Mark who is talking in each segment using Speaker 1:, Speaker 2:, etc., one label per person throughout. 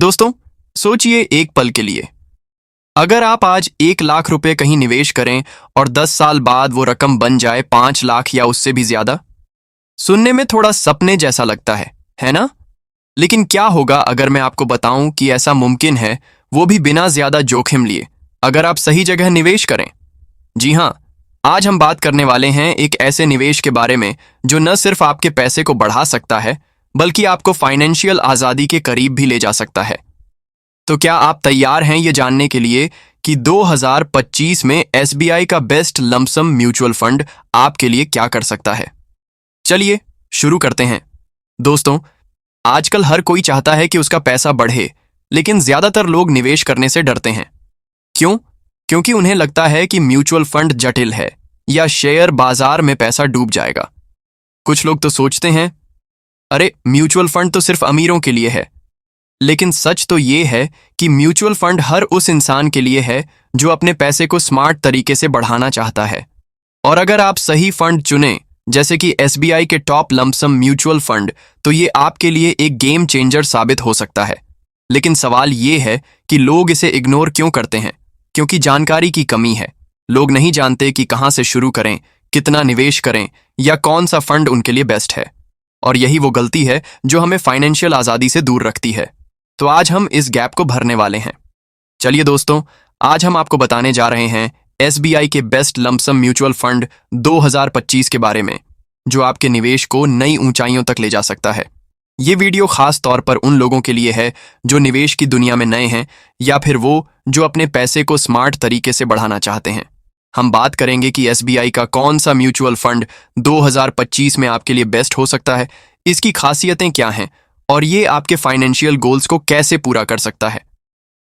Speaker 1: दोस्तों, सोचिए एक पल के लिए। अगर आप आज 1 लाख रुपए कहीं निवेश करें और 10 साल बाद वो रकम बन जाए 5 लाख या उससे भी ज्यादा। सुनने में थोड़ा सपने जैसा लगता है ना? लेकिन क्या होगा अगर मैं आपको बताऊं कि ऐसा मुमकिन है, वो भी बिना ज्यादा जोखिम लिए, अगर आप सही जगह निवेश करें। जी हाँ, आज हम बात करने वाले हैं एक ऐसे निवेश के बारे में जो न सिर्फ आपके पैसे को बढ़ा सकता है, बल्कि आपको फाइनेंशियल आजादी के करीब भी ले जा सकता है। तो क्या आप तैयार हैं ये जानने के लिए कि 2025 में एसबीआई का बेस्ट लमसम म्यूचुअल फंड आपके लिए क्या कर सकता है? चलिए शुरू करते हैं। दोस्तों, आजकल हर कोई चाहता है कि उसका पैसा बढ़े, लेकिन ज्यादातर लोग निवेश करने से डरते हैं। क्यों? क्योंकि उन्हें लगता है कि म्यूचुअल फंड जटिल है या शेयर बाजार में पैसा डूब जाएगा। कुछ लोग तो सोचते हैं, अरे म्यूचुअल फंड तो सिर्फ अमीरों के लिए है। लेकिन सच तो ये है कि म्यूचुअल फंड हर उस इंसान के लिए है जो अपने पैसे को स्मार्ट तरीके से बढ़ाना चाहता है। और अगर आप सही फंड चुनें, जैसे कि एसबीआई के टॉप लमसम म्यूचुअल फंड, तो ये आपके लिए एक गेम चेंजर साबित हो सकता है। लेकिन सवाल ये है कि लोग इसे इग्नोर क्यों करते हैं? क्योंकि जानकारी की कमी है। लोग नहीं जानते कि कहां से शुरू करें, कितना निवेश करें या कौन सा फंड उनके लिए बेस्ट है। और यही वो गलती है जो हमें फाइनेंशियल आजादी से दूर रखती है। तो आज हम इस गैप को भरने वाले हैं। चलिए दोस्तों, आज हम आपको बताने जा रहे हैं एसबीआई के बेस्ट लमसम म्यूचुअल फंड 2025 के बारे में, जो आपके निवेश को नई ऊंचाइयों तक ले जा सकता है। ये वीडियो खास तौर पर उन लोगों के लिए है जो निवेश की दुनिया में नए हैं, या फिर वो जो अपने पैसे को स्मार्ट तरीके से बढ़ाना चाहते हैं। हम बात करेंगे कि एसबीआई का कौन सा म्यूचुअल फंड 2025 में आपके लिए बेस्ट हो सकता है, इसकी खासियतें क्या हैं और ये आपके फाइनेंशियल गोल्स को कैसे पूरा कर सकता है।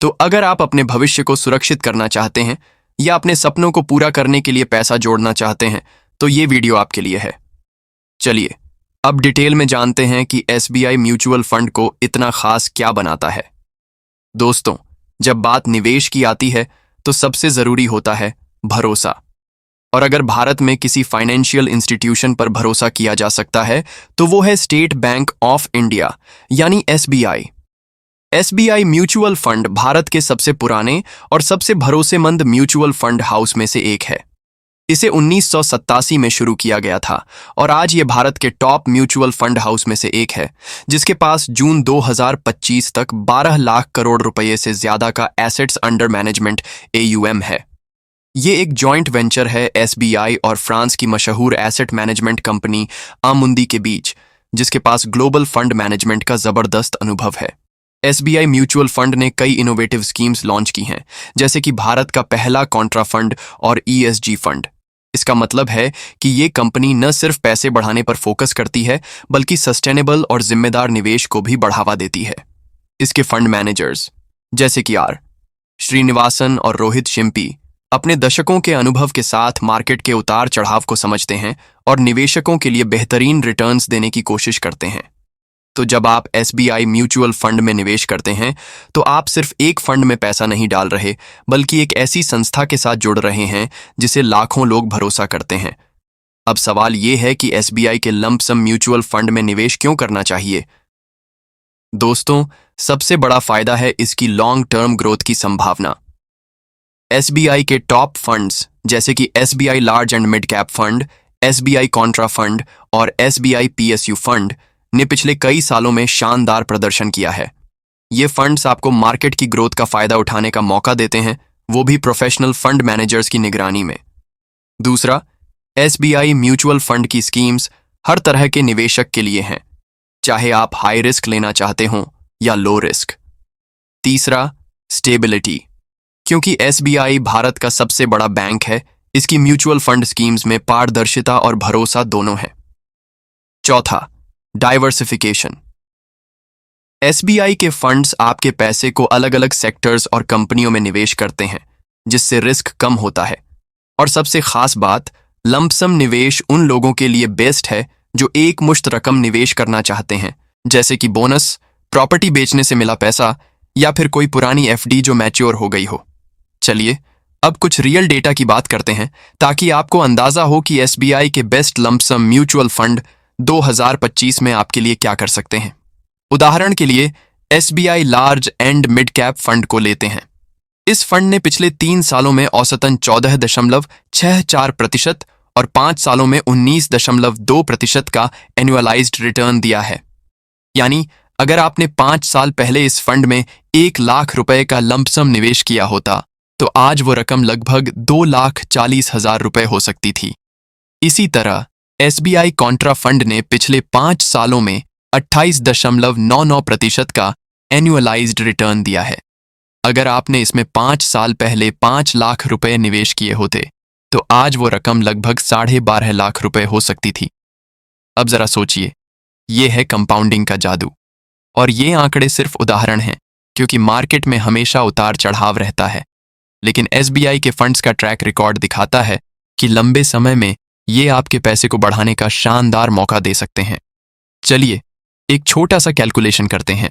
Speaker 1: तो अगर आप अपने भविष्य को सुरक्षित करना चाहते हैं या अपने सपनों को पूरा करने के लिए पैसा जोड़ना चाहते हैं, तो ये वीडियो आपके लिए है। चलिए अब डिटेल में जानते हैं कि एसबीआई म्यूचुअल फंड को इतना खास क्या बनाता है। दोस्तों, जब बात निवेश की आती है तो सबसे जरूरी होता है भरोसा। और अगर भारत में किसी फाइनेंशियल इंस्टीट्यूशन पर भरोसा किया जा सकता है तो वो है स्टेट बैंक ऑफ इंडिया, यानी SBI. SBI mutual fund Bharat के सबसे पुराने और सबसे भरोसेमंद म्यूचुअल फंड हाउस में से एक है। इसे 1987 में शुरू किया गया था और आज ये भारत के टॉप म्यूचुअल फंड हाउस में से एक है, जिसके पास जून 2025 तक 12 लाख करोड़ रुपए से ज्यादा का एसेट्स अंडर मैनेजमेंट AUM है। ये एक जॉइंट वेंचर है एसबीआई और फ्रांस की मशहूर एसेट मैनेजमेंट कंपनी आमुंदी के बीच, जिसके पास ग्लोबल फंड मैनेजमेंट का जबरदस्त अनुभव है। एसबीआई म्यूचुअल फंड ने कई इनोवेटिव स्कीम्स लॉन्च की हैं, जैसे कि भारत का पहला कॉन्ट्रा फंड और ESG फंड। इसका मतलब है कि ये कंपनी न सिर्फ पैसे बढ़ाने पर फोकस करती है, बल्कि सस्टेनेबल और जिम्मेदार निवेश को भी बढ़ावा देती है। इसके फंड मैनेजर्स जैसे कि आर श्रीनिवासन और रोहित शिम्पी अपने दशकों के अनुभव के साथ मार्केट के उतार चढ़ाव को समझते हैं और निवेशकों के लिए बेहतरीन रिटर्न्स देने की कोशिश करते हैं। तो जब आप एसबीआई म्यूचुअल फंड में निवेश करते हैं, तो आप सिर्फ एक फंड में पैसा नहीं डाल रहे, बल्कि एक ऐसी संस्था के साथ जुड़ रहे हैं जिसे लाखों लोग भरोसा करते हैं। अब सवाल यह है कि एसबीआई के लंप सम म्यूचुअल फंड में निवेश क्यों करना चाहिए? दोस्तों, सबसे बड़ा फायदा है इसकी लॉन्ग टर्म ग्रोथ की संभावना। एसबीआई के टॉप फंड्स जैसे कि SBI large and mid cap fund, SBI Contra fund और एसबीआई PSU फंड ने पिछले कई सालों में शानदार प्रदर्शन किया है। ये फंड्स आपको मार्केट की ग्रोथ का फायदा उठाने का मौका देते हैं, वो भी प्रोफेशनल फंड मैनेजर्स की निगरानी में। दूसरा, एसबीआई म्यूचुअल फंड की स्कीम्स हर तरह के निवेशक के लिए हैं, चाहे आप हाई रिस्क लेना चाहते हो या लो रिस्क। तीसरा, स्टेबिलिटी। क्योंकि एसबीआई भारत का सबसे बड़ा बैंक है, इसकी म्यूचुअल फंड स्कीम्स में पारदर्शिता और भरोसा दोनों है। चौथा, डाइवर्सिफिकेशन। एसबीआई के फंड्स आपके पैसे को अलग अलग सेक्टर्स और कंपनियों में निवेश करते हैं, जिससे रिस्क कम होता है। और सबसे खास बात, लंपसम निवेश उन लोगों के लिए बेस्ट है जो एक मुश्त रकम निवेश करना चाहते हैं, जैसे कि बोनस, प्रॉपर्टी बेचने से मिला पैसा या फिर कोई पुरानी एफडी जो मैच्योर हो गई हो। चलिए अब कुछ रियल डेटा की बात करते हैं, ताकि आपको अंदाजा हो कि एसबीआई के बेस्ट लंपसम म्यूचुअल फंड 2025 में आपके लिए क्या कर सकते हैं। उदाहरण के लिए, SBI large and mid cap fund को लेते हैं। इस फंड ने पिछले 3 सालों में औसतन 14.64% और 5 सालों में 19.2% का एनुअलाइज्ड रिटर्न दिया है। यानी अगर आपने 5 साल पहले इस फंड में 1 लाख रुपए का लंपसम निवेश किया होता तो आज वो रकम लगभग 2,40,000 रुपए हो सकती थी। इसी तरह SBI कॉन्ट्रा फंड ने पिछले 5 सालों में 28.99% का एनुअलाइज्ड रिटर्न दिया है। अगर आपने इसमें 5 साल पहले 5 लाख रुपए निवेश किए होते तो आज वो रकम लगभग 12.5 लाख रुपए हो सकती थी। अब जरा सोचिए, ये है कंपाउंडिंग का जादू। और ये आंकड़े सिर्फ उदाहरण हैं, क्योंकि मार्केट में हमेशा उतार चढ़ाव रहता है। लेकिन SBI के फंड्स का ट्रैक रिकॉर्ड दिखाता है कि लंबे समय में ये आपके पैसे को बढ़ाने का शानदार मौका दे सकते हैं। चलिए एक छोटा सा कैलकुलेशन करते हैं।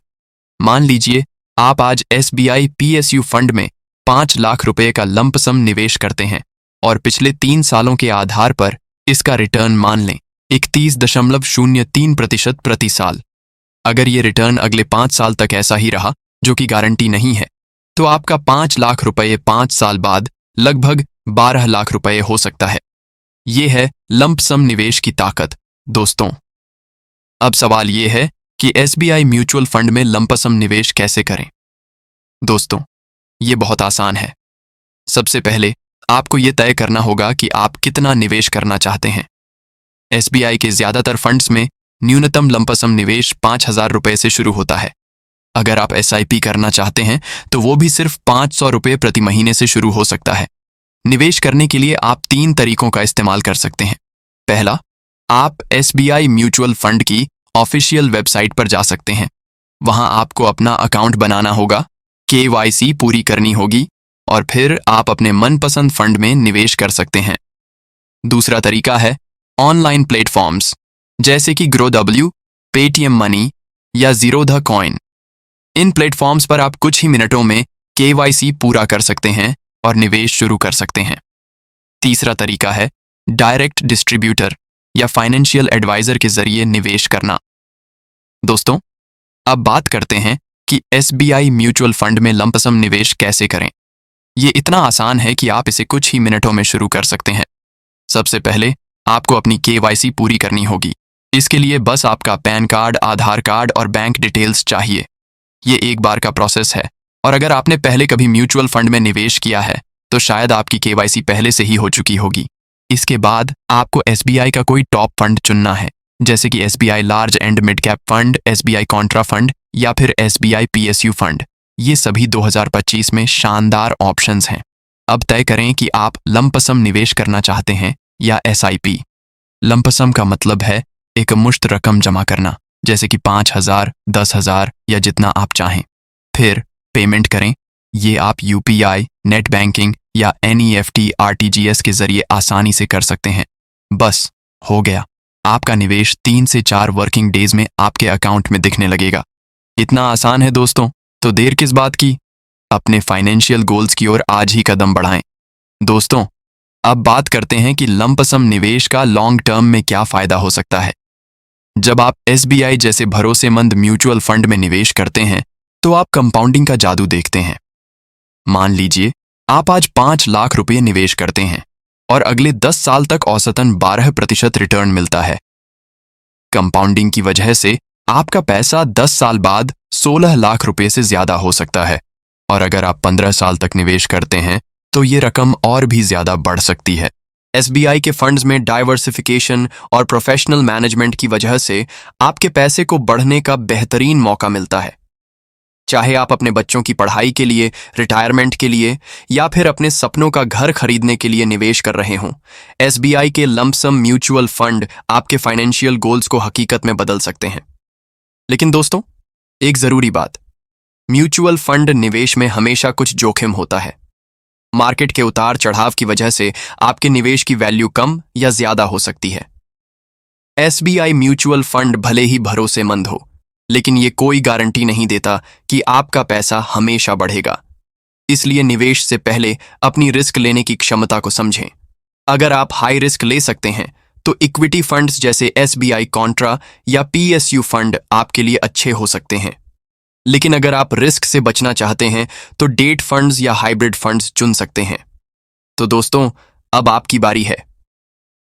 Speaker 1: मान लीजिए आप आज SBI PSU फंड में 5 लाख रुपए का लंपसम निवेश करते हैं और पिछले 3 सालों के आधार पर इसका रिटर्न मान लें 31.03% प्रति साल। अगर ये रिटर्न अगले 5 साल तक ऐसा ही रहा, जो कि गारंटी नहीं है, तो आपका 5 लाख रुपए 5 साल बाद लगभग 12 लाख रुपए हो सकता है। ये है लंपसम निवेश की ताकत दोस्तों। अब सवाल ये है कि SBI म्यूचुअल फंड में लंपसम निवेश कैसे करें। दोस्तों, ये बहुत आसान है। सबसे पहले आपको ये तय करना होगा कि आप कितना निवेश करना चाहते हैं। SBI के ज्यादातर फंड्स में न्यूनतम लंपसम निवेश 5,000 रुपए से शुरू होता है। अगर आप SIP करना चाहते हैं तो वो भी सिर्फ 500 रुपए प्रति महीने से शुरू हो सकता है। निवेश करने के लिए आप 3 तरीकों का इस्तेमाल कर सकते हैं। पहला, आप SBI म्यूचुअल फंड की ऑफिशियल वेबसाइट पर जा सकते हैं। वहां आपको अपना अकाउंट बनाना होगा, KYC पूरी करनी होगी और फिर आप अपने मनपसंद फंड में निवेश कर सकते हैं। दूसरा तरीका है ऑनलाइन प्लेटफॉर्म्स जैसे कि GrowW, Paytm मनी या Zerodha Coin। इन प्लेटफॉर्म्स पर आप कुछ ही मिनटों में KYC पूरा कर सकते हैं और निवेश शुरू कर सकते हैं। तीसरा तरीका है डायरेक्ट डिस्ट्रीब्यूटर या फाइनेंशियल एडवाइजर के जरिए निवेश करना। दोस्तों, अब बात करते हैं कि SBI म्यूचुअल फंड में लंपसम निवेश कैसे करें। ये इतना आसान है कि आप इसे कुछ ही मिनटों में शुरू कर सकते हैं। सबसे पहले आपको अपनी KYC पूरी करनी होगी। इसके लिए बस आपका पैन कार्ड, आधार कार्ड और बैंक डिटेल्स चाहिए। ये एक बार का प्रोसेस है और अगर आपने पहले कभी म्यूचुअल फंड में निवेश किया है तो शायद आपकी KYC पहले से ही हो चुकी होगी। इसके बाद आपको SBI का कोई टॉप फंड चुनना है, जैसे कि SBI large and mid cap fund, SBI Contra fund या फिर SBI PSU फंड। ये सभी 2025 में शानदार ऑप्शंस हैं। अब तय करें कि आप लंपसम निवेश करना चाहते हैं या SIP। लंपसम का मतलब है एक मुश्त रकम जमा करना, जैसे कि 5,000, 10,000 या जितना आप चाहें। फिर पेमेंट करें। ये आप UPI, नेट बैंकिंग या NEFT RTGS के जरिए आसानी से कर सकते हैं। बस हो गया, आपका निवेश 3 से 4 वर्किंग डेज में आपके अकाउंट में दिखने लगेगा। इतना आसान है दोस्तों, तो देर किस बात की। अपने फाइनेंशियल गोल्स की ओर आज ही कदम बढ़ाएं। दोस्तों, अब बात करते हैं कि लंपसम निवेश का लॉन्ग टर्म में क्या फायदा हो सकता है। जब आप SBI जैसे भरोसेमंद म्यूचुअल फंड में निवेश करते हैं तो आप कंपाउंडिंग का जादू देखते हैं। मान लीजिए आप आज 5 लाख रुपए निवेश करते हैं और अगले 10 साल तक औसतन 12% रिटर्न मिलता है। कंपाउंडिंग की वजह से आपका पैसा 10 साल बाद 16 लाख रुपए से ज्यादा हो सकता है और अगर आप 15 साल तक निवेश करते हैं तो ये रकम और भी ज्यादा बढ़ सकती है। SBI के फंड्स में डाइवर्सिफिकेशन और प्रोफेशनल मैनेजमेंट की वजह से आपके पैसे को बढ़ने का बेहतरीन मौका मिलता है। चाहे आप अपने बच्चों की पढ़ाई के लिए, रिटायरमेंट के लिए या फिर अपने सपनों का घर खरीदने के लिए निवेश कर रहे हों, SBI के लंपसम म्यूचुअल फंड आपके फाइनेंशियल गोल्स को हकीकत में बदल सकते हैं। लेकिन दोस्तों, एक जरूरी बात, म्यूचुअल फंड निवेश में हमेशा कुछ जोखिम होता है। मार्केट के उतार चढ़ाव की वजह से आपके निवेश की वैल्यू कम या ज्यादा हो सकती है। SBI म्यूचुअल फंड भले ही भरोसेमंद हो, लेकिन ये कोई गारंटी नहीं देता कि आपका पैसा हमेशा बढ़ेगा। इसलिए निवेश से पहले अपनी रिस्क लेने की क्षमता को समझें। अगर आप हाई रिस्क ले सकते हैं तो इक्विटी फंड्स जैसे SBI कॉन्ट्रा या PSU फंड आपके लिए अच्छे हो सकते हैं। लेकिन अगर आप रिस्क से बचना चाहते हैं तो डेट फंड्स या हाइब्रिड फंड्स चुन सकते हैं। तो दोस्तों, अब आपकी बारी है।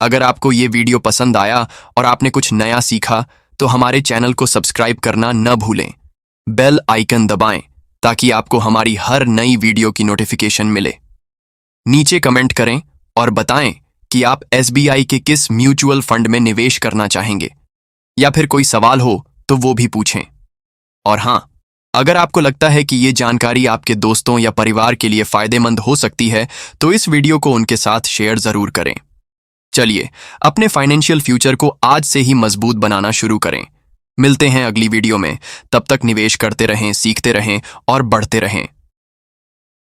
Speaker 1: अगर आपको ये वीडियो पसंद आया और आपने कुछ नया सीखा तो हमारे चैनल को सब्सक्राइब करना न भूलें। बेल आइकन दबाएं ताकि आपको हमारी हर नई वीडियो की नोटिफिकेशन मिले। नीचे कमेंट करें और बताएं कि आप एसबीआई के किस म्यूचुअल फंड में निवेश करना चाहेंगे, या फिर कोई सवाल हो तो वो भी पूछें। और हाँ, अगर आपको लगता है कि ये जानकारी आपके दोस्तों या परिवार के लिए फायदेमंद हो सकती है तो इस वीडियो को उनके साथ शेयर जरूर करें। चलिए, अपने फाइनेंशियल फ्यूचर को आज से ही मजबूत बनाना शुरू करें। मिलते हैं अगली वीडियो में। तब तक निवेश करते रहें, सीखते रहें और बढ़ते रहें।